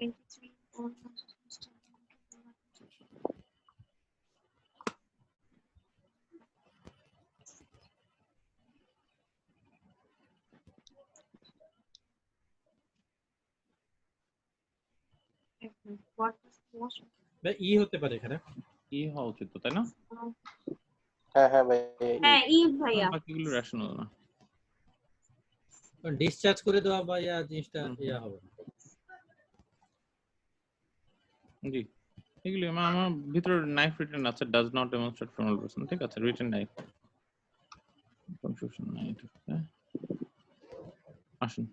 23 or what is most ভাই ই হতে পারে এখানে ই হওয়া উচিত তো, তাই না? হ্যাঁ ভাই হ্যাঁ ই ভাইয়া বাকিগুলো রেশনাল না। ডিসচার্জ করে দেওয়া বা ইয়া জিনিসটা ইয়া হবে না। জি, এগুলি আমার ভিতরে নাইফ রিটেন আছে, does not demonstrate formal person, ঠিক আছে, রিটেন নাইফ কনফিউশন নাই এটা। আসুন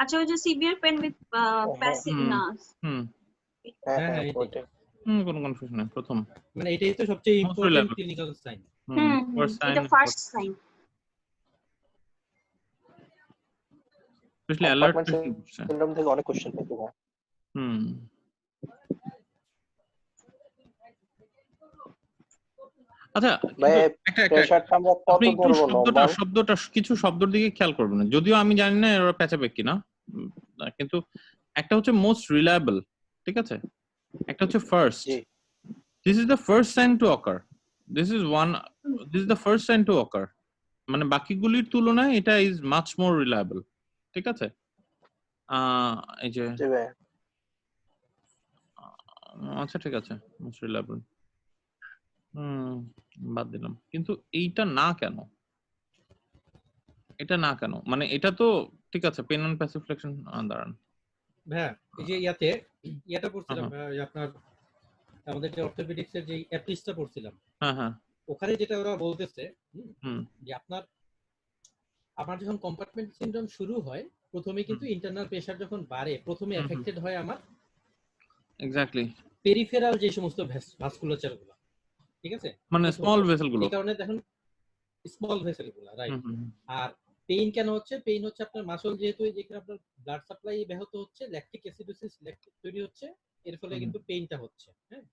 আচ্ছা ওই যে severe pen with passive nurse হ্যাঁ হ্যাঁ ওটাই কোনো কনফিউশন নাই। প্রথম মানে এটাই তো সবচেয়ে Most important reliable. Clinical sign. First sign, এটা first sign specially alert syndrome থেকে অনেক কোশ্চেন পেতে পারে। আচ্ছা, ভাই একটা প্রেসারটা আমরা কত আপনি একটু ধরবো শব্দটা কিছু শব্দের দিকে খেয়াল করবেন, যদিও আমি জানি না এরা প্যাচাবে কিনা, কিন্তু একটা হচ্ছে মোস্ট রিলায়েবল, ঠিক আছে, একটা হচ্ছে first. This is the first sign to occur, this is the first sign to occur, মানে বাকিগুলির তুলনায় এটা ইজ মাচ মোর রিলায়েবল, ঠিক আছে। এই যে আচ্ছা ঠিক আছে, মোস্ট রিলায়েবল বাদ দিলাম, কিন্তু এইটা না কেন, এটা না কেন, মানে এটা তো ঠিক আছে, পেন অন প্যাসিভ ফ্লেকশন দাঁড়ান। হ্যাঁ এই যে ইয়াটা পড়ছিলাম আপনার আমাদের যে অর্থোপেডিক্স এর যে অ্যাপ্লিসটা পড়ছিলাম, হ্যাঁ ওখানে যেটা ওরা বলতেছে যে আপনার যখন কম্পার্টমেন্ট সিনড্রোম শুরু হয় প্রথমে কিন্তু ইন্টারনাল প্রেসার যখন বাড়ে প্রথমে এফেক্টেড হয় আমার এক্স্যাক্টলি পেরিফেরাল যে সমস্ত ভাস্কুলাচার গুলো, ঠিক আছে, মানে স্মল ভেসেল গুলো, এই কারণে দেখুন স্মল ভেসেল গুলো, রাইট। আর পেইন কেন হচ্ছে? পেইন হচ্ছে আপনার মাসল যেহেতু যেখানে আপনার ব্লাড সাপ্লাই ব্যাহত হচ্ছে, ল্যাকটিক অ্যাসিডোসিস ল্যাকটিক তৈরি হচ্ছে, এর ফলে কিন্তু পেইনটা হচ্ছে। হ্যাঁ,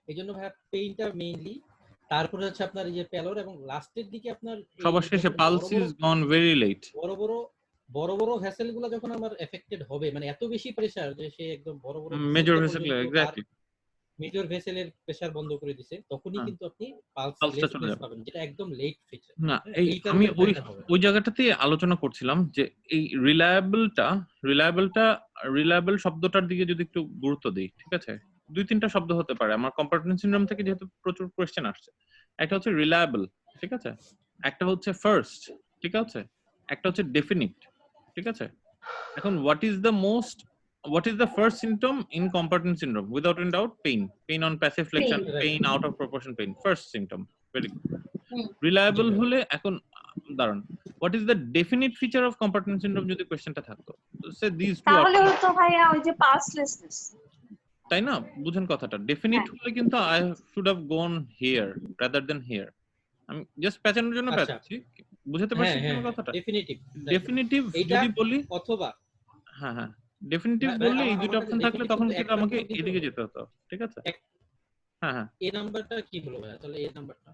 এইজন্য ভাই পেইনটা মেইনলি, তারপরে হচ্ছে আপনার এই যে প্যালোর, এবং লাস্টের দিকে আপনার সবার শেষে pulse is gone very late. বড় বড় ভেসেল গুলো যখন আমার এফেক্টেড হবে, মানে এত বেশি প্রেসার যে সে একদম বড় মেজর ভেসেল, এক্স্যাক্টলি মেজর ভেসেলের প্রেসার বন্ধ করে দিয়েছে, তখনই কিন্তু আপনি পালসটা চলে যাবে, পাবেন, যেটা একদম লেট ফিচার না। এই আমি ওই জায়গাটাতে আলোচনা করছিলাম যে এই রিলায়েবল শব্দটার দিকে যদি একটু গুরুত্ব দিই, ঠিক আছে, দুই তিনটা শব্দ হতে পারে আমার কম্পার্টমেন্ট সিনড্রোম থেকে, যেহেতু প্রচুর কোশ্চেন আসছে। একটা হচ্ছে রিলায়েবল, ঠিক আছে, একটা হচ্ছে ফার্স্ট, ঠিক আছে, একটা হচ্ছে ডেফিনিট, ঠিক আছে। এখন what is the first symptom in compartment syndrome? Without in doubt, pain on passive flexion, pain out of proportion pain, first symptom, very good. Reliable হলে এখন দাঁড়ান, what is the definite feature of compartment syndrome যদি কোশ্চেনটা থাকতো, say these two, তাহলে তো ভাইয়া ওই যে পালসলেসনেস, তাই না? বুঝেন কথাটা, ডেফিনিট হলে কিন্তু I should have gone here rather than here, আমি জাস্ট প্যাচানোর জন্য প্যাচাচ্ছি, বুঝতে পারছি তোমার কথাটা। ডেফিনিটিভ যদি বলি অথবা হ্যাঁ ডেফিনিটিভ বললে এই দুটো অপশন থাকলে তখন কিন্তু আমাকে এদিকে যেতে হতো, ঠিক আছে। হ্যাঁ এই নাম্বারটা কি হলো ভাই? তাহলে এই নাম্বারটা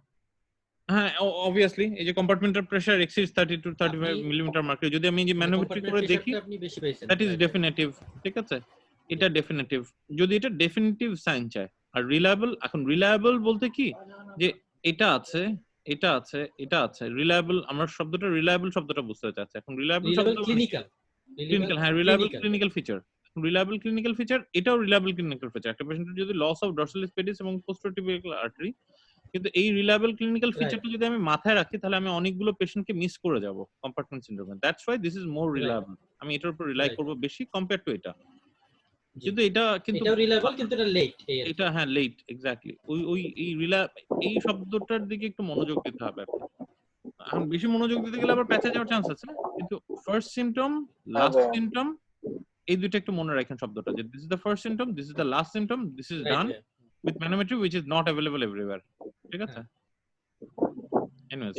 হ্যাঁ obviously এই যে compartmental pressure exceeds 30 to 35 millimetre marker, যদি আমি যে ম্যানোমেট্রি করে দেখি দ্যাট ইজ ডেফিনিটিভ, ঠিক আছে, এটা ডেফিনিটিভ। যদি এটা ডেফিনিটিভ সাইন চায়, আর রিলায়েবল, এখন রিলায়েবল বলতে কি যে এটা আছে, এটা আছে, এটা আছে, রিলায়েবল, আমরা শব্দটা রিলায়েবল শব্দটা বুঝতে চাচ্ছি। এখন রিলায়েবল শব্দ ক্লিনিক্যাল, হ্যাঁ reliable clinical feature, reliable clinical feature, এটাও রিলায়েবল ক্লিনিক্যাল ফিচার। একটা পেশেন্টের যদি লস অফ ডর্সাল স্পেডিস এবং পোস্টেরিয়র আর্টারি, কিন্তু এই রিলায়েবল ক্লিনিক্যাল ফিচারটা যদি আমি মাথায় রাখি তাহলে আমি অনেকগুলো পেশেন্টকে মিস করে যাব কম্পার্টমেন্ট সিনড্রোমে। That's why this is more reliable, আমি এটার উপর রিলাই করব বেশি কম্পেয়ার টু এটা। কিন্তু এটা কিন্তু এটাও রিলায়েবল, কিন্তু এটা লেট, এটা হ্যাঁ লেট, এক্স্যাক্টলি। ওই এই শব্দটার দিকে একটু মনোযোগ দিতে হবে এখন। এখন বেশি মনোযোগ দিতে গেলে আবার প্যাচে যাওয়ার চান্স আছে, কিন্তু ফার্স্ট সিম্পটম, লাস্ট সিম্পটম, এই দুটো একটু মনে রাখেন শব্দটা, যে this is the first symptom, this is the last symptom, this is done with manometry which is not available everywhere, ঠিক আছে। anyways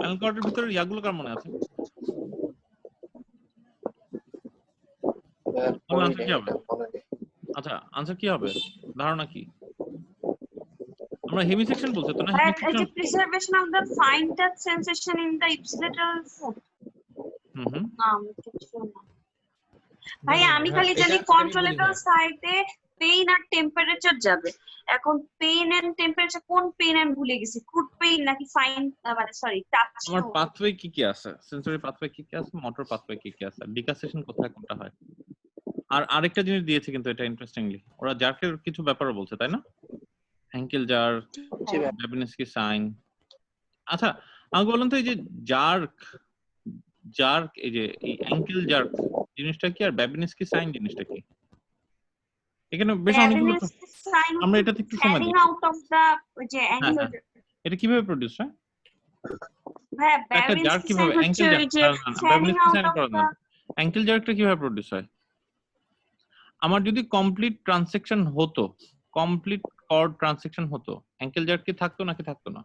স্পাইনাল কর্ডের ভিতরে ইয়াগুলো কার মনে আছে? আনসার কি হবে? আচ্ছা আনসার কি হবে, ধারণা কি? আমরা হেমি সেকশন বলছি তো না? Hemi Is section it preservation of the fine touch sensation in the ipsilateral foot? ভাইয়া আমি খালি জানি কন্ট্রোলেবল সাইডে পেইন আর টেম্পারেচার যাবে। এখন পেইন এন্ড টেম্পারেচার, কোন পেইন আমি ভুলে গেছি, ক্রুড পেইন নাকি ফাইন, মানে সরি টাচ। আমার পাথওয়ে কি কি আছে, সেন্সরি পাথওয়ে কি কি আছে, মোটর পাথওয়ে কি কি আছে, ডিকাসেশন কোথায় কোনটা হয়। আর আরেকটা জিনিস দিয়েছে কিন্তু এটা ইন্টারেস্টিংলি, ওরা জার্কের কিছু ব্যাপারও বলছে তাই না? Ankle jerk, Babinski sign. আচ্ছা আমাকে বলুন তো এই যে জার্ক এই যে এই অ্যাঙ্কেল জার্ক জিনিসটা কি, আর বেবিনস্কি সাইন জিনিসটা কি? এখানে বেশ অনেকগুলো, আমরা এটাতে একটু সময় দিই। আউট অফ দা যে অ্যাঙ্গেল, এটা কিভাবে প্রোডিউস হয়? হ্যাঁ একটা জার্ক বেবিনস্কি কিভাবে, সাইন হচ্ছে অ্যাঙ্কেল ওই যে jerk, fanning Babinski out sign off করা দা। না, অ্যাঙ্কেল জার্কটা কিভাবে প্রোডিউস হয়? আমার যদি কমপ্লিট ট্রানজ্যাকশন হতো, কমপ্লিট কর্ড ট্রানজ্যাকশন হতো, অ্যাঙ্কেল জার্ক কি থাকতো নাকি থাকতো না?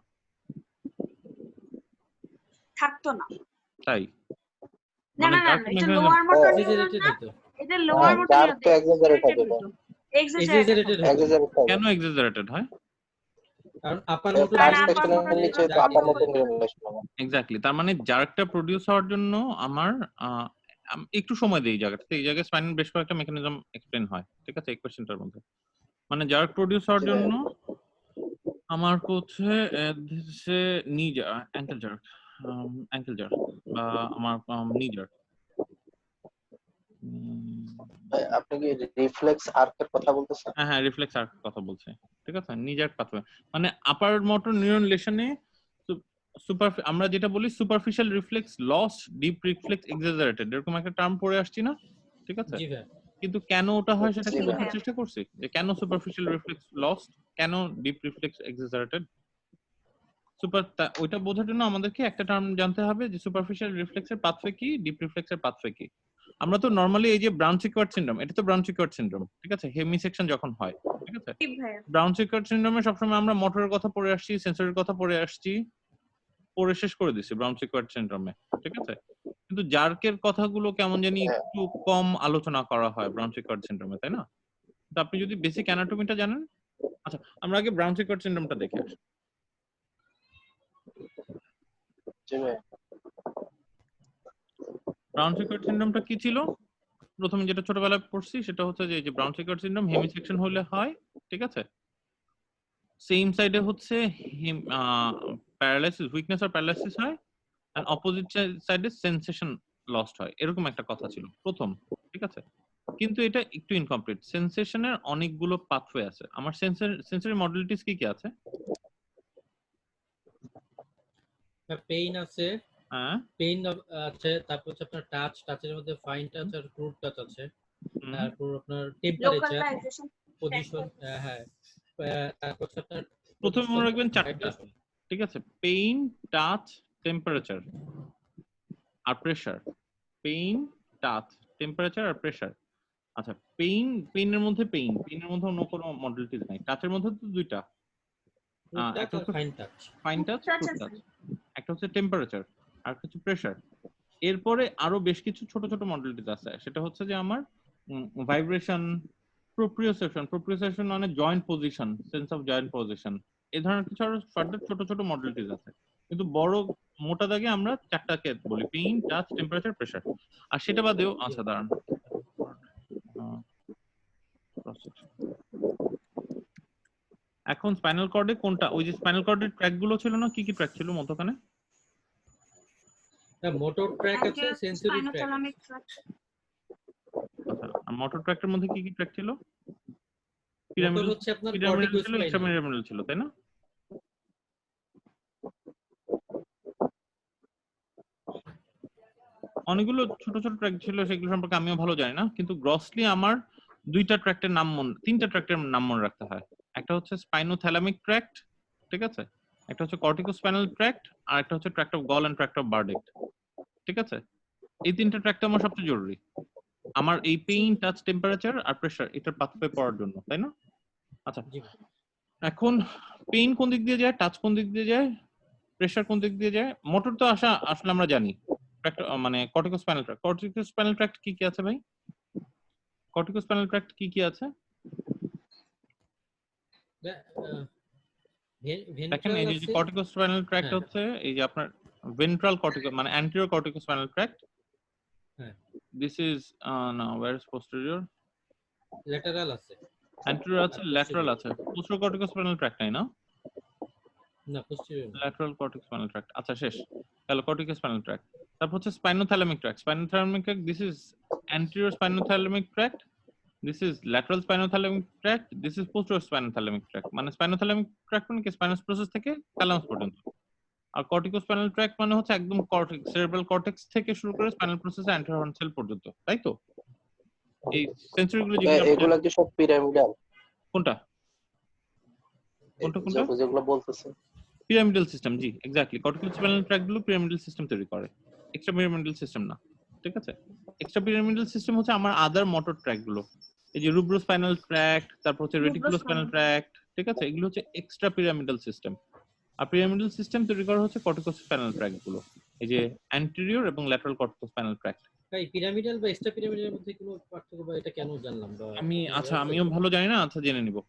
থাকতো না। তাই না না না, এটা লোয়ার মোটর নিউরন না, এটা লোয়ার মোটর জার্ক তো এক্সাজারেট হবে না, এক্সাজারেটেড। কেন এক্সাজারেটেড হয়? কারণ আপার মোটর ট্রানজ্যাকশনের নিচে তো আপার মোটর নিউরন হবে। এক্স্যাক্টলি, তার মানে জার্কটা প্রোডিউস হওয়ার জন্য আমার একটু সময় দেই জায়গাটাতে, এই জায়গায় স্পাইনাল বেশ কয়েকটা মেকানিজম এক্সপ্লেইন হয়, ঠিক আছে, এই কোশ্চেনটার মধ্যে। মানে জার্ক প্রোডিউস হওয়ার জন্য আমার হচ্ছে নি অ্যাঙ্কেল জার্ক বা আমার নি জার্ক। আপনি কি রিফ্লেক্স আর্কের কথা বলতেছেন? হ্যাঁ রিফ্লেক্স আর্কের কথা বলছি, ঠিক আছে, নি জার্ক পাথওয়ে মানে আপার মোটর নিউরন লেশনে আমরা যেটা বলি superficial reflex loss, deep reflex exaggerated, এরকম একটা টার্ম পড়ে আসছি না, ঠিক আছে? কিন্তু কেন ওটা হয় সেটা কি বোঝার চেষ্টা করছি, যে কেন সুপারফিশিয়াল রিফ্লেক্স লস, কেন ডিপ রিফ্লেক্স এক্সাজারেটেড। ওইটা বোঝার জন্য আমাদেরকে একটা টার্ম জানতে হবে, যে সুপারফিশিয়াল রিফ্লেক্সের পাথওয়ে কি, ডিপ রিফ্লেক্সের পাথওয়ে কি। আমরা তো নরমালি এই যে ব্রাউন সিকোয়ার্ড সিনড্রোম, এটা তো ব্রাউন সিকোয়ার্ড সিনড্রোম, ঠিক আছে, হেমি সেকশন যখন হয়, ঠিক আছে, ব্রাউন সিকোয়ার্ড সিনড্রোমে সবসময় আমরা মোটরের কথা পড়ে আসছি, সেন্সরের কথা পড়ে আসছি, পড়ে শেষ করে দিছি ব্রাউন সিকোয়ার্ড সিনড্রোমে, ঠিক আছে। কিন্তু জার্কের কথাগুলো কেমন জানি একটু কম আলোচনা করা হয় ব্রাউন সিকোয়ার্ড সিনড্রোমে, তাই না? তো আপনি যদি বেসিক অ্যানাটমিটা জানেন, আচ্ছা আমরা আগে ব্রাউন সিকোয়ার্ড সিনড্রোমটা দেখে আসি। ব্রাউন সিকোয়ার্ড সিনড্রোমটা কি ছিল? প্রথমে যেটা ছোটবেলায় পড়ছি সেটা হচ্ছে যে ব্রাউন সিকোয়ার্ড সিনড্রোম হেমি সেকশন হলে হয়, ঠিক আছে, সেম সাইডে হচ্ছে প্যারালাইসিস, উইকনেস আর প্যারালাইসিস হয়, আর অপোজিট সাইডে সেন্সেশন লস্ট হয়, এরকম একটা কথা ছিল প্রথম, ঠিক আছে। কিন্তু এটা একটু ইনকমপ্লিট, সেন্সেশনের অনেকগুলো পাথওয়ে আছে। আমার সেন্সরি মডালিটিস কি কি আছে? পেইন আছে, হ্যাঁ পেইন আছে, তারপর হচ্ছে আপনার টাচ, টাচের মধ্যে ফাইন টাচ আর ক্রুড টাচ আছে, তারপর আপনার টেম্পারেচার, পজিশন, হ্যাঁ তারপর হচ্ছে আপনার প্রথমে মনে রাখবেন চারটা, ঠিক আছে, পেইন, টাচ, টেম্পারেচার আর প্রেসার। পেইন, টাচ, টেম্পারেচার আর প্রেসার। আচ্ছা পেইনের মধ্যে পেইনের মধ্যে অন্য কোনো মডালিটিস নাই। টাচের মধ্যে তো দুইটা, একটা হচ্ছে ফাইন টাচ, একটা হচ্ছে টেম্পারেচার আর একটা হচ্ছে প্রেসার। এরপরে আরো বেশ কিছু ছোট ছোট মডালিটিস আছে, সেটা হচ্ছে যে আমার ভাইব্রেশন, প্রোপ্রিওসেপশন মানে joint position, sense of joint position, এই ধরনের কিছু আরো ফার্দার ছোট ছোট মডালিটিস আছে। কিন্তু বড় মোটা দাগে আমরা চারটাকে বলি, পেইন, টাচ, টেম্পারেচার, প্রেসার। আর সেটা বাদেও আচ্ছা দাঁড়ান, এখন স্পাইনাল কর্ডে কোনটা, ওই যে স্পাইনাল কর্ডের ট্র্যাক গুলো ছিল না, কি কি ট্র্যাক ছিল মধ্যখানে? মোটর ট্র্যাক আছে, সেন্সরি ট্র্যাক। আচ্ছা আর মোটর ট্র্যাকের মধ্যে কি কি ট্র্যাক ছিল? মোটর হচ্ছে আপনার কর্টিকো ছিল, এক্সট্রাপিরামিডাল ছিল, তাই না? অনেকগুলো ছোট ছোট ট্র্যাক ছিল, সেগুলো সম্পর্কে আমিও ভালো জানি না, কিন্তু গ্রসলি আমার তিনটা ট্র্যাক্টের নাম মনে রাখতে হয়। একটা হচ্ছে স্পাইনোথ্যালামিক ট্র্যাক্ট, ঠিক আছে, একটা হচ্ছে কর্টিকোস্পাইনাল ট্র্যাক্ট, আর একটা হচ্ছে tract of Goll and tract of Burdach, ঠিক আছে। এই তিনটা ট্র্যাক্ট আমার সবচেয়ে জরুরি, আমার এই পেইন, টাচ, টেম্পারেচার আর প্রেসার এটার পাথওয়ে পড়ার জন্য, তাই না? আচ্ছা এখন পেইন কোন দিক দিয়ে যায়, টাচ কোন দিক দিয়ে যায়, প্রেসার কোন দিক দিয়ে যায়? মোটর তো আসলে আমরা জানি মানে কর্টিকোস্পাইনাল ট্র্যাক্ট। কর্টিকোস্পাইনাল ট্র্যাক্ট কি কি আছে ভাই? কর্টিকোস্পাইনাল ট্র্যাক্ট কি কি আছে? দেখেন এই যে কর্টিকোস্পাইনাল ট্র্যাক্ট হচ্ছে এই যে আপনার ভেন্ট্রাল কর্টিকো মানে অ্যান্টেরিয়র কর্টিকোস্পাইনাল ট্র্যাক্ট। হ্যাঁ, দিস ইজ না ওয়্যার ইজ পোস্টেরিয়র? ল্যাটারাল আছে, অ্যান্টেরিয়র আছে, ল্যাটারাল আছে। পোস্টেরিয়র কর্টিকোস্পাইনাল ট্র্যাক্ট নাই না? না পোস্টেরিয়র না। ল্যাটারাল কর্টিকোস্পাইনাল ট্র্যাক্ট আচ্ছা শেষ। তাহলে কর্টিকোস্পাইনাল ট্র্যাক্ট। তারপর হচ্ছে spinothalamic tract. Spinothalamic tract this is anterior spinothalamic tract, this is lateral spinothalamic tract, this is posterior spinothalamic tract। মানে spinothalamic tract মানে কি স্পাইনাস প্রসেস থেকে থ্যালামাস পর্যন্ত। আর কর্টিকোস্পাইনাল ট্র্যাক্ট মানে হচ্ছে একদম কর্টেক্স সেরেব্রাল কর্টেক্স থেকে শুরু করে স্পাইনাল প্রসেসে অ্যান্টেরিয়র হর্ন সেল পর্যন্ত, তাই তো? এই সেন্সরি গুলো এগুলা কি সব পিরামিডাল? কোনটা কোনটা কোনটা যেগুলো বলতেছেন পিরামিডাল সিস্টেম, জি এক্স্যাক্টলি। কর্টিকোস্পাইনাল ট্র্যাক্ট গুলো পিরামিডাল সিস্টেম তৈরি করে, এক্সট্রা পিরামিডাল সিস্টেম না, ঠিক আছে? এক্সট্রা পিরামিডাল সিস্টেম হচ্ছে আমার আদার মোটর ট্র্যাক্ট গুলো, এই যে রুব্রোস্পাইনাল ট্র্যাক্ট, তারপর হচ্ছে রেটিকুলোস্পাইনাল ট্র্যাক্ট, ঠিক আছে? এগুলো হচ্ছে এক্সট্রা পিরামিডাল সিস্টেম। আর পিরামিডাল সিস্টেম তৈরি করা হচ্ছে কর্টিকোস্পাইনাল ট্র্যাক্ট গুলো, এই যে অ্যান্টেরিয়র এবং ল্যাটারাল কর্টিকোস্পাইনাল ট্র্যাক্ট। ভাই পিরামিডাল বা এক্সট্রা পিরামিডালের মধ্যে কোনো পার্থক্য বা এটা কেন জানলাম বা আমিও ভালো জানি না, আচ্ছা জেনে নিব।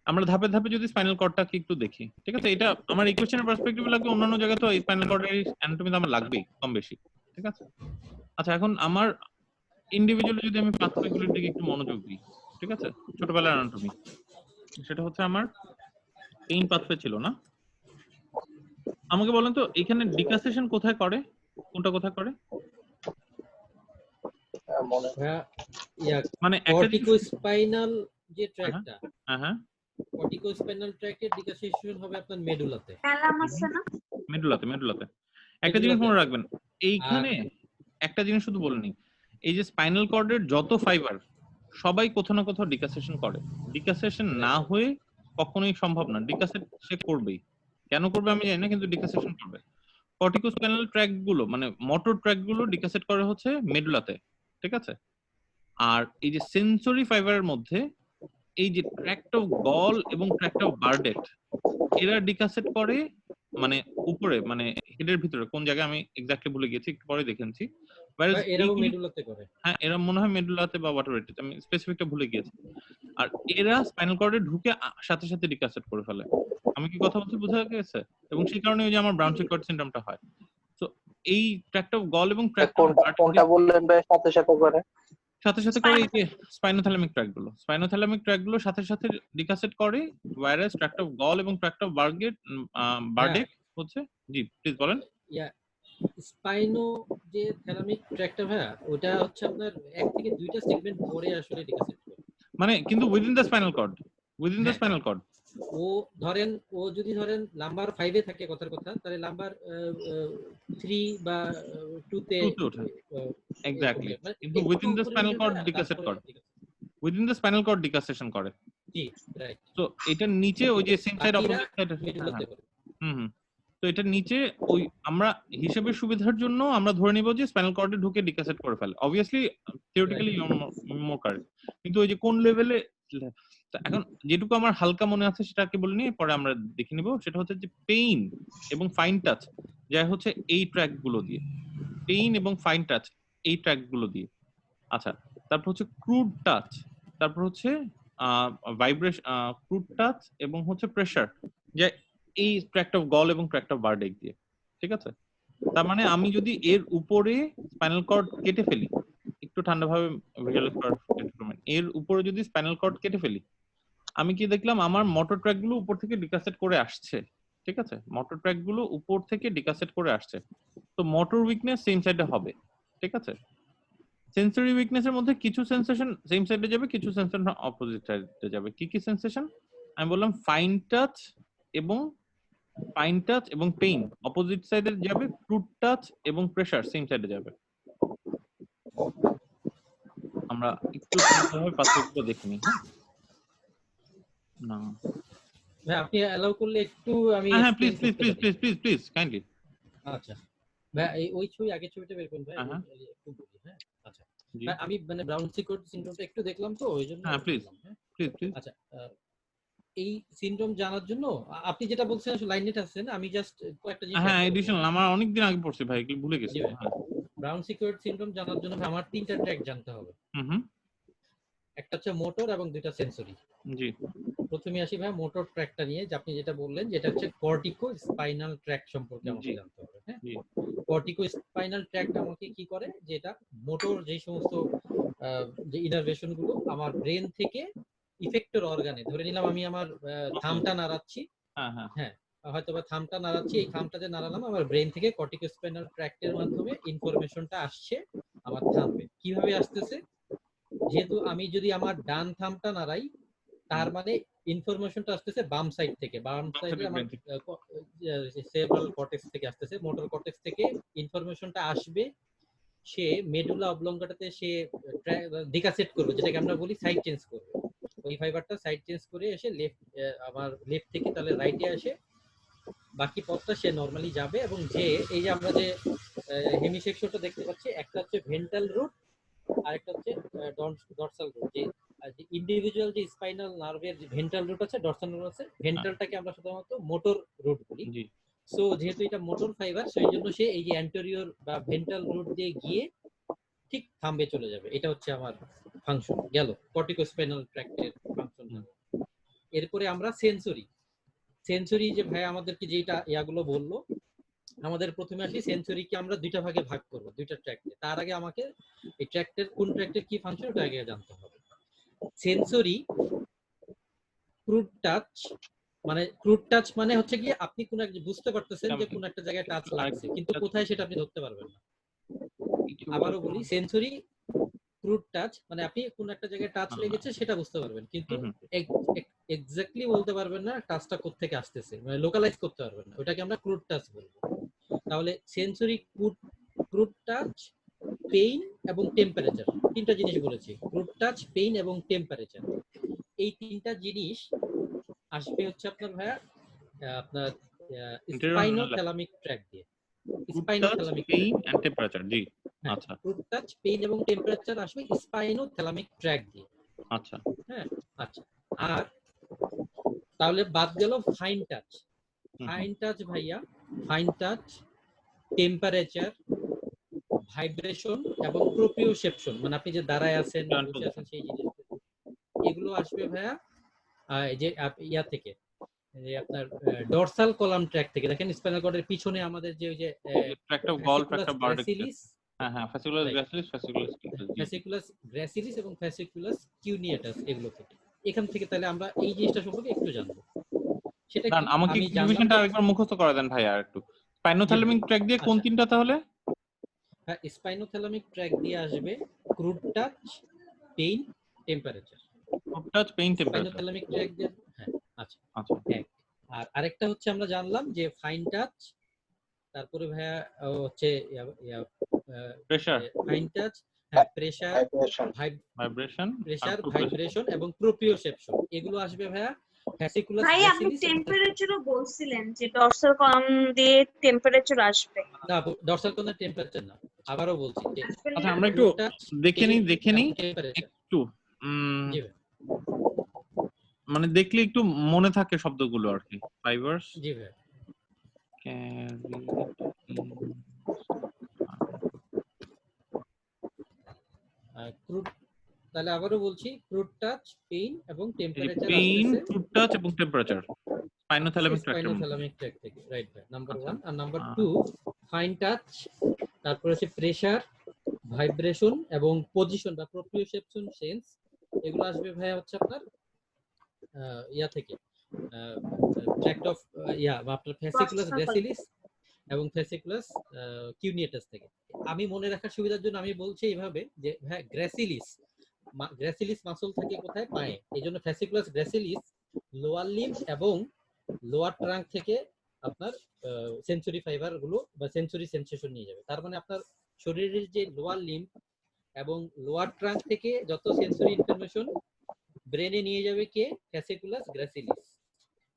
আমরা ধাপে ধাপে যদি স্পাইনাল কর্ডটাকে একটু দেখি, ঠিক আছে? এটা আমার ইকুয়েশনের পার্সপেক্টিভে লাগবে, অন্যান্য জায়গায় তো এই স্পাইনাল কর্ডের অ্যানাটমি তো আমার লাগবেই কম বেশি, ঠিক আছে? আচ্ছা এখন আমার ইন্ডিভিজুয়ালি যদি আমি পাথওয়েগুলোর দিকে একটু মনোযোগ দিই, ঠিক আছে? ছোটবেলার অ্যানাটমি, সেটা হচ্ছে আমার পেইন পাথওয়ে ছিল না? আমাকে বলেন তো এখানে ডিকাসেশন কোথায় করে, কোনটা কোথায় করে? মানে কর্টিকোস্পাইনাল যে ট্র্যাক্টটা, হ্যাঁ কর্টিকোস্পাইনাল ট্র্যাক্টের ডিকাসেশন হবে আপনার মেডুলাতে। থ্যালামাসে না? মেডুলাতে। একটা জিনিস মনে রাখবেন, এইখানে একটা জিনিস শুধু বলে নিই, এই যে স্পাইনাল কর্ডের যত ফাইবার সবাই কোথাও না কোথাও ডিকাসেশন করে। ডিকাসেশন না হয়ে কখনোই সম্ভব না, ডিকাসেট সে করবেই। কেন করবে আমি জানি না, কিন্তু ডিকাসেশন করবে। কর্টিকোস্পাইনাল ট্র্যাক্ট গুলো মানে মোটর ট্র্যাক্ট গুলো ডিকাসেট করে হচ্ছে মেডুলাতে, ঠিক আছে? আর এই যে সেন্সরি ফাইবারের মধ্যে এই যে ট্র্যাক্ট অফ গল এবং ট্র্যাক্ট অফ বার্ডেট, এরা ডিকাসেট করে মানে উপরে, মানে হেডের ভিতরে কোন জায়গায় আমি এক্স্যাক্টলি ভুলে গেছি, একটু পরে দেখেছি। এরাও মেডুলাতে করে। হ্যাঁ এরা মনে হয় মেডুলাতে বা হোয়াটএভার ইট ইজ, আমি স্পেসিফিকটা ভুলে গিয়েছি। আর এরা স্পাইনাল কর্ডে ঢুকে সাথে সাথে ডিকাসেট করে ফেলে। আমি কি কথা বলতে বোঝা গেছে? এবং সেই কারণে ওই যে আমার ব্রাউন চিক সিনড্রোমটা হয়। তো এই ট্র্যাক্ট অফ গল এবং ট্র্যাক্ট অফ কোনটা বললেন ভাই সাথে সাথে করে? সাথে সাথে করে এই যে স্পাইনোথ্যালামিক ট্র্যাক্ট গুলো সাথে সাথে ডিকাসেট করে, ওয়্যারএস ট্র্যাক্ট অফ গল এবং ট্র্যাক্ট অফ বার্ডেক হচ্ছে। জি প্লিজ বলেন। স্পাইনো যে থ্যালামিক ট্র্যাক্টটা ভাই, ওটা হচ্ছে আপনার এক থেকে দুইটা সেগমেন্ট পরে আসলে ডিকাসেট করে, মানে কিন্তু উইদিন দ্য স্পাইনাল কর্ড ও ধরেন ও যদি ধরেন নাম্বার 5 এ থাকে কথার কথা, তাহলে নাম্বার 3 বা 2 তে এক্স্যাক্টলি, কিন্তু উইদিন দ্য স্পাইনাল কর্ড ডিকাসেট করে, উইদিন দ্য স্পাইনাল কর্ড ডিকাসেশন করে। জি রাইট। তো এটার নিচে ওই যে সেম সাইড অপোজিট সাইড, তো এটার নিচে ওই আমরা হিসেবের সুবিধার জন্য আমরা ধরে নিব যে স্পাইনাল কর্ডে ঢুকে ডিকাসেট করে ফেলে। অবভিয়াসলি থিওরিটিক্যালি মোর কারেক্ট, কিন্তু ওই যে কোন লেভেলে, এখন যেটুকু আমার হালকা মনে আছে সেটাকে বলে নিয়ে পরে আমরা দেখে নিব। সেটা হচ্ছে যে পেইন এবং ফাইন টাচ যা হচ্ছে এই ট্র্যাক গুলো দিয়ে, পেইন এবং ফাইন টাচ এই ট্র্যাক গুলো দিয়ে। আচ্ছা তারপর হচ্ছে ক্রুড টাচ, তারপর হচ্ছে ভাইব্রেশন, ক্রুড টাচ এবং হচ্ছে প্রেসার, যে এই ট্র্যাক্ট অফ গল এবং ট্র্যাক্ট অফ বার্ডেক দিয়ে, ঠিক আছে? তার মানে আমি যদি এর উপরে স্পাইনাল কর্ড কেটে ফেলি, একটু ঠান্ডাভাবে ভিজুয়ালাইজ করার এর উপরে যদি স্পাইনাল কর্ড কেটে ফেলি, আমি কি দেখলাম আমার মোটর ট্র্যাক গুলো উপর থেকে ডিকাসেট করে আসছে, ঠিক আছে? মোটর ট্র্যাক গুলো উপর থেকে ডিকাসেট করে আসছে, তো মোটর উইকনেস সেম সাইডে হবে, ঠিক আছে? সেন্সরি উইকনেসের মধ্যে কিছু সেন্সেশন সেম সাইডে যাবে, কিছু সেন্সেশন অপোজিট সাইডে যাবে। কি কি সেন্সেশন? আমি বললাম ফাইন টাচ এবং পেইন অপোজিট সাইডে যাবে, ক্রুড টাচ এবং প্রেসার সেম সাইডে যাবে। আমরা একটু ভাবে পার্থক্য দেখে নিই। না ভাই আপনি অ্যালাউ করলে একটু আমি হ্যাঁ প্লিজ কাইন্ডলি। আচ্ছা ভাই ওই ছবি আগের ছবিটা বের করুন ভাই, একটু বলি। হ্যাঁ আচ্ছা আমি মানে ব্রাউন চিক সিনড্রোমটা একটু দেখলাম তো ওই জন্য। হ্যাঁ প্লিজ। আচ্ছা এই সিনড্রোম জানার জন্য আপনি যেটা বলছেন আসলে লাইনেট আছেন, আমি জাস্ট কয়েকটা জিনিস হ্যাঁ এডিশনাল আমার অনেক দিন আগে পড়ছি ভাই, ভুলে গেছি। হ্যাঁ ব্রাউন সিকিউরিড সিনড্রোম জানার জন্য আমার 3টা ট্র্যাক জানতে হবে। হুম একটা হচ্ছে মোটর এবং 2টা সেন্সরি। জি প্রথমে আসি ভাই মোটর ট্র্যাকটা নিয়ে, যে আপনি যেটা বললেন যেটা হচ্ছে কর্টিকো স্পাইনাল ট্র্যাক সম্পর্কে আমাকে জানতে হবে। হ্যাঁ, জি কর্টিকো স্পাইনাল ট্র্যাকটা আমাকে কি করে, যেটা মোটর যে সমস্ত যে ইনারভেশন গুলো আমার ব্রেন থেকে ইফেক্টর অর্গানে, ধরে নিলাম আমি আমার থামটা নাড়াচ্ছি, হ্যাঁ হ্যাঁ হ্যাঁ হয়তো বা থামটা নাড়াচ্ছি, এই থামটা যে নাড়ালাম আমার ব্রেন থেকে কর্টিকো স্পাইনাল ট্র্যাক্টের মাধ্যমে ইনফরমেশনটা আসছে আমার থামে। কিভাবে আসতেছে, যেহেতু আমি যদি আমার ডান থামটা নাড়াই তার মানে ইনফরমেশনটা আসতেছে বাম সাইড থেকে, বাম সাইডে আমার সেরেব্রাল কর্টেক্স থেকে আসতেছে, মোটর কর্টেক্স থেকে ইনফরমেশনটা আসবে, সে মেডুলা অবলঙ্গাটাতে সে ডিকাসেট করবে, যেটাকে আমরা বলি সাইড চেঞ্জ করবে। ওই ফাইবারটা সাইড চেঞ্জ করে এসে লেফট, আমার লেফট থেকে তাহলে রাইটে আসে, বাকি পথটা সে নরমালি যাবে। এবং যে এই যে আমরা যে হেমিসেকশনটা দেখতে পাচ্ছি, একটা হচ্ছে ভেন্ট্রাল রুট আর একটা হচ্ছে ডরসাল রুট। যে ইন্ডিভিজুয়াল যে স্পাইনাল নার্ভের ভেন্ট্রাল রুট আছে, ডরসাল রুট আছে, ভেন্ট্রালটাকে আমরা সাধারণত মোটর রুট বলি। জি সো যেহেতু এটা মোটর ফাইবার, সেই জন্য সে এই যে অ্যান্টেরিয়র বা ভেন্ট্রাল রুট দিয়ে গিয়ে ঠিক থামবে চলে যাবে। এটা হচ্ছে আমার ফাংশন গেল, কর্টিকোস্পাইনাল ট্র্যাক্টের ফাংশন। এরপরে আমরা সেন্সরি, সেন্সরি যে ভাই আমাদেরকে যেটা ইয়াগুলো বললো, আমাদের প্রথমে আসি সেন্সরিকে আমরা দুইটা ভাগে ভাগ করব, দুইটা ট্র্যাক্টে। তার আগে আমাকে এই ট্র্যাক্টের কোন ট্র্যাক্টের কি ফাংশন ওটা আগে জানতে হবে। সেন্সরি ক্রুড টাচ, মানে ক্রুড টাচ মানে হচ্ছে কি আপনি কোন একটা বুঝতে পারতেছেন যে কোন একটা জায়গায় টাচ লাগছে, কিন্তু কোথায় সেটা আপনি ধরতে পারবেন না। আবারও বলি, সেন্সরি ক্রুড টাচ মানে আপনি কোন একটা জায়গায় টাচ লেগেছে সেটা বুঝতে পারবেন, কিন্তু এক্স্যাক্টলি বলতে পারবেন না টাচটা কোথা থেকে আসতেছে, মানে লোকালাইজ করতে পারবেন না, ওটাকে আমরা ক্রুড টাচ বলবো। তাহলে সেন্সরি ক্রুড টাচ, পেইন এবং টেম্পারেচার, তিনটা জিনিস বলেছি, ক্রুড টাচ, পেইন এবং টেম্পারেচার। এই তিনটা জিনিস আসবে হচ্ছে আপনার ভাইয়া আপনার স্পাইনোথ্যালামিক ট্র্যাক দিয়ে। স্পাইনোথ্যালামিক পেইন এন্ড টেম্পারেচার, জি আচ্ছা। ক্রুড টাচ, পেইন এবং টেম্পারেচার আসবে স্পাইনোথ্যালামিক ট্র্যাক দিয়ে। আচ্ছা হ্যাঁ আচ্ছা। আর তাহলে বাদ গেল ফাইন টাচ। ফাইন টাচ ভাইয়া, ফাইন টাচ, টেম্পারেচার, ভাইব্রেশন এবং প্রোপ্রিওসেপশন, মানে আপনি যে দাঁড়ায় আছেন বসে আছেন সেই জিনিসগুলো, এগুলো আসবে ভাইয়া এই যে ইয়া থেকে, যে আপনার ডরসাল কলাম ট্র্যাক থেকে। দেখেন স্পাইনাল কর্ডের পিছনে আমাদের যে ওই যে tract of Goll, tract of Burdach, হ্যাঁ হ্যাঁ ফ্যাসিকুলাস গ্রাসিলিস, ফ্যাসিকুলাস গ্রাসিলিস এবং ফ্যাসিকুলাস কিউনিয়াটাস, এগুলো থেকে, এখান থেকে তাহলে আমরা এই জিনিসটা সম্পর্কে একটু জানবো। সেটা কি আমাকে ইনফরমেশনটা আরেকবার মুখস্থ করে দেন ভাই আর একটু। স্পাইনোথ্যালামিক ট্র্যাক দিয়ে কোন তিনটা তাহলে? হ্যাঁ, স্পাইনোথ্যালামিক ট্র্যাক দিয়ে আসবে crude touch, pain, temperature. Crude touch, pain, temperature, spinothalamic tract দিয়ে, হ্যাঁ আচ্ছা আচ্ছা। এক। আর আরেকটা হচ্ছে আমরা জানলাম যে ফাইন টাচ, তারপরে ভাইয়া হচ্ছে প্রেসার, ফাইন টাচ, হ্যাঁ প্রেসার, ভাইব্রেশন এবং প্রোপ্রিওসেপশন, এগুলো আসবে ভাইয়া ফ্যাসিকুলাস ভাই আপনি গ্রাসিলিস। টেম্পারেচারও বলছিলেন যে ডরসাল কলাম দিয়ে টেম্পারেচার আসবে। না, ডরসাল কলাম টেম্পারেচার না, আবারও বলছি যে আচ্ছা আমরা একটু দেখে নিই একটু মানে দেখলে একটু মনে থাকে শব্দগুলো আর কি। ফাইবারস, জি ভাই, ক্রুড, তাহলে আবারও বলছি ক্রুড টাচ, পেইন এবং টেম্পারেচার পেইন, আসছে ক্রুড টাচ এবং টেম্পারেচার স্পাইনোথ্যালামিক ট্র্যাক থেকে, রাইট ভাই, নাম্বার 1। আর নাম্বার 2 ফাইন টাচ, তারপর হচ্ছে প্রেসার, ভাইব্রেশন এবং পজিশন বা প্রোপ্রিওসেপশন সেন্স, এগুলো আসবে ভাই হচ্ছে আপনার ইয়া থেকে, ট্র্যাক্ট অফ ইয়া বা আপনার ফ্যাসিকুলাস গ্রাসিলিস এবং ফ্যাসিকুলাস কিউনিয়াটাস থেকে। আমি মনে রাখার সুবিধার জন্য আমি বলছি এইভাবে যে হ্যাঁ গ্রাসিলিস মাসল থাকে কোথায়, পায়ে, এইজন্য ফ্যাসিকুলাস গ্রাসিলিস লোয়ার লিম্ব এবং লোয়ার ট্রাঙ্ক থেকে আপনার সেন্সরি ফাইবার গুলো বা সেন্সরি সেন্সেশন নিয়ে যাবে। তার মানে আপনার শরীরের যে লোয়ার লিম্ব এবং লোয়ার ট্রাঙ্ক থেকে যত সেন্সরি ইনফরমেশন ব্রেনে নিয়ে যাবে কে, ফ্যাসিকুলাস গ্রাসিলিস,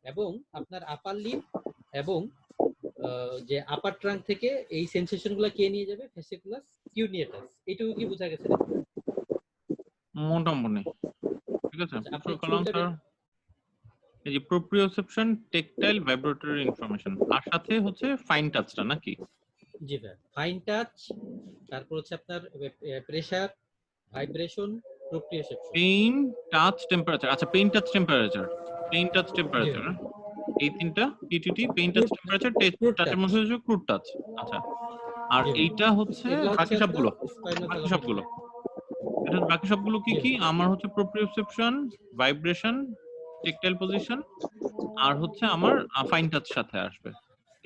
এবং আপনার আপার লিম্ব এবং যে আপার ট্রাঙ্ক থেকে এই সেন্সেশন গুলো কে নিয়ে যাবে, ফ্যাসিকুলাস কিউনিয়াটাস। এইটুকু কি বোঝা গেছে? মোটামুটি ঠিক আছে। এই যে প্রোপ্রিওসেপশন, টেকটাইল, ভাইব্রেটরি ইনফরমেশন, আর সাথে হচ্ছে ফাইন টাচটা নাকি? জি ভাই, ফাইন টাচ, তারপর হচ্ছে আপনার pressure, vibration, proprioception. Pain, touch, temperature. আচ্ছা, pain, touch, temperature, pain, touch, জি টেম্পারেচার, ভাই। এই তিনটা PTT, pain, touch, temperature, crude টাচের টাচ। মধ্যে হচ্ছে ক্রুড টাচ। আচ্ছা, আর জি ভাই। এইটা হচ্ছে এগুলো হচ্ছে বাকি আপনার সবগুলো, স্পাইনাল বাকি কলাম। সবগুলো এটা বাকি সবগুলো কি জি কি? ভাই। আমার হচ্ছে প্রোপ্রিওসেপশন, ভাইব্রেশন, টেকটাইল পজিশন, আর হচ্ছে আমার ফাইন টাচ সাথে আসবে,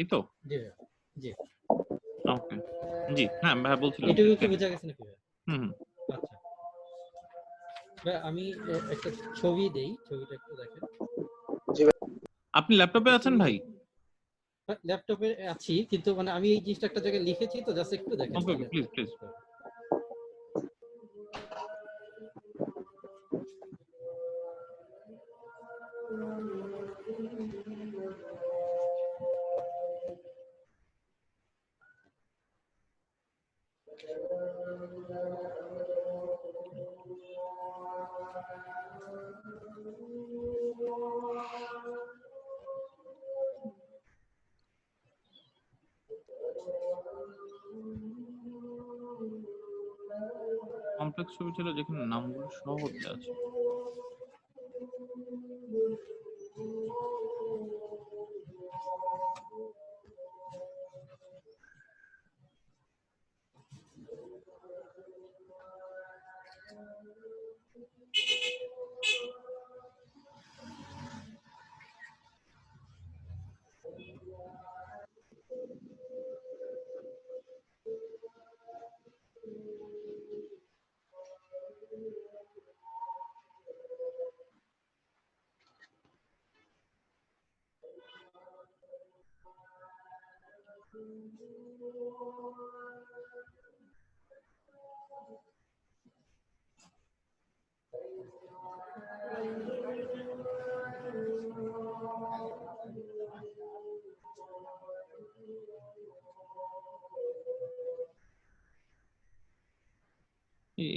এই তো? জি ভাই। জি। ওকে, জি হ্যাঁ ভাই বলছিলাম এটুকু কি যে বোঝা গেছে নাকি ভাই? হুম হুম। আচ্ছা ভাই, আমি একটা ছবি দেই, ছবিটা একটু দেখেন। আপনি ল্যাপটপে আছেন ভাই? ল্যাপটপে আছি, কিন্তু মানে আমি এই জিনিসটা একটা জায়গায় লিখেছি, তো জাস্ট একটু দেখেন ওকে ওকে, তাহলে। Please please. কমপ্লেক্স ছবি ছিল যেখানে নামগুলো সহজে আছে।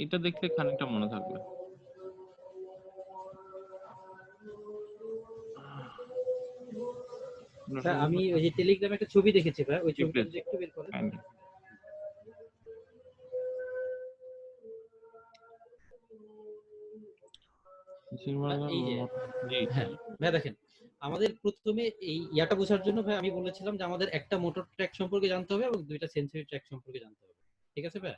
এটা দেখলে খানিকটা মনে থাকবে। ভাই, আমি ওই যে টেলিগ্রামে একটা ছবি দেখেছি ভাই, ওই ছবিটা প্লিজ যদি একটু বের করেন। কাইন্ডলি। এই যে, জি হ্যাঁ ভাই দেখেন, আমাদের প্রথমে এই ইয়াটা বোঝার জন্য ভাই আমি বলেছিলাম যে আমাদের একটা মোটর ট্র্যাক সম্পর্কে জানতে হবে এবং দুইটা সেন্সরি ট্র্যাক সম্পর্কে জানতে হবে, ঠিক আছে ভাই?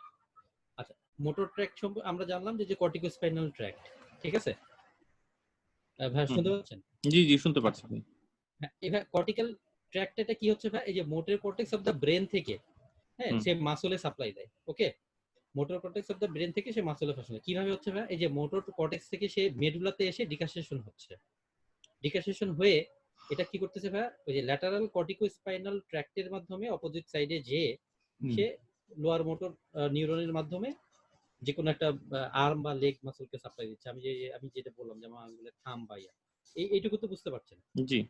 আচ্ছা, মোটর ট্র্যাক সম্পর্কে আমরা জানলাম যে কর্টিকোস্পাইনাল ট্র্যাক্ট, ঠিক আছে ভাই, শুনতে পাচ্ছেন? জি জি শুনতে পাচ্ছি ভাই। হ্যাঁ, এবার কর্টিক্যাল ট্র্যাক্ট এটা কি হচ্ছে ভাই, এই যে motor cortex of the brain থেকে, হ্যাঁ, সে মাসলে সাপ্লাই দেয়। Okay, motor cortex of the brain থেকে সে মাসলে ফাংশন কিভাবে হচ্ছে ভাই, এই যে মোটর কর্টেক্স থেকে সে মেডুলাতে এসে ডিকাসেশন হচ্ছে, ডিকাসেশন হয়ে এটা কি করতেছে ভাই, ওই যে ল্যাটারাল কর্টিকোস্পাইনাল ট্র্যাক্টের মাধ্যমে অপোজিট সাইডে যে সে লোয়ার মোটর নিউরনের মাধ্যমে যে কোনো একটা আর্ম বা লেগ মাসলকে সাপ্লাই দিচ্ছে। আমি যেটা বললাম, যেমন আঙ্গুলে থাম বা ইয়া, এইটুকু তো বুঝতে পারছেন? জি।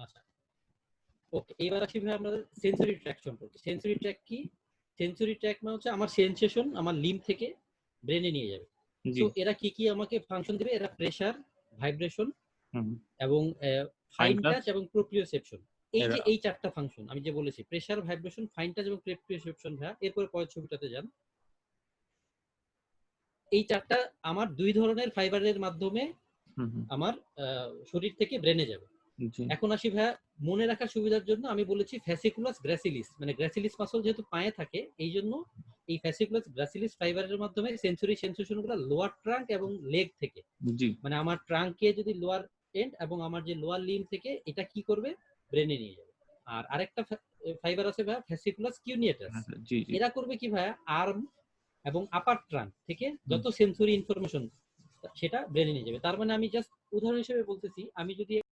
আচ্ছা, ওকে, এবার আসি ভাই আমাদের সেন্সরি ট্র্যাক সম্পর্কে। সেন্সরি ট্র্যাক কি? সেন্সরি ট্র্যাক মানে হচ্ছে আমার সেন্সেশন আমার লিম্ব থেকে ব্রেনে নিয়ে যাবে। সো এরা কি কি আমাকে ফাংশন দিবে? এরা প্রেসার, ভাইব্রেশন এবং ফাইন টাচ এবং প্রোপ্রিওসেপশন। এই যে এই চারটা ফাংশন আমি যে বলেছি, প্রেসার, ভাইব্রেশন, ফাইন টাচ এবং প্রোপ্রিওসেপশন ভাই, এরপর পরের ছবিটাতে যান। এই চারটা আমার দুই ধরনের ফাইবারের মাধ্যমে আমার শরীর থেকে ব্রেনে যাবে। এখন আসি ভাইয়া, মনে রাখার সুবিধার জন্য আমি বলেছি ফ্যাসিকুলাস গ্রাসিলিস, মানে গ্রাসিলিস মাসল যেহেতু পায়ে থাকে, এই জন্য এই ফ্যাসিকুলাস গ্রাসিলিস ফাইবারের মাধ্যমে সেন্সরি সেন্সেশনগুলো লোয়ার ট্রাঙ্ক এবং লেগ থেকে, মানে আমার ট্রাঙ্কে যদি লোয়ার এন্ড এবং আমার যে লোয়ার লিম থেকে এটা কি করবে, ব্রেনে নিয়ে যাবে। আর আরেকটা ফাইবার আছে ভাইয়া, ফ্যাসিকুলাস কিউনিয়েটাস, এরা করবে কি ভাইয়া, আর্ম এবং আপার ট্রাঙ্ক থেকে যত সেন্সরি ইনফরমেশন সেটা ব্রেনে নিয়ে যাবে। তার মানে আমি জাস্ট উদাহরণ হিসেবে বলতেছি, আমি যদি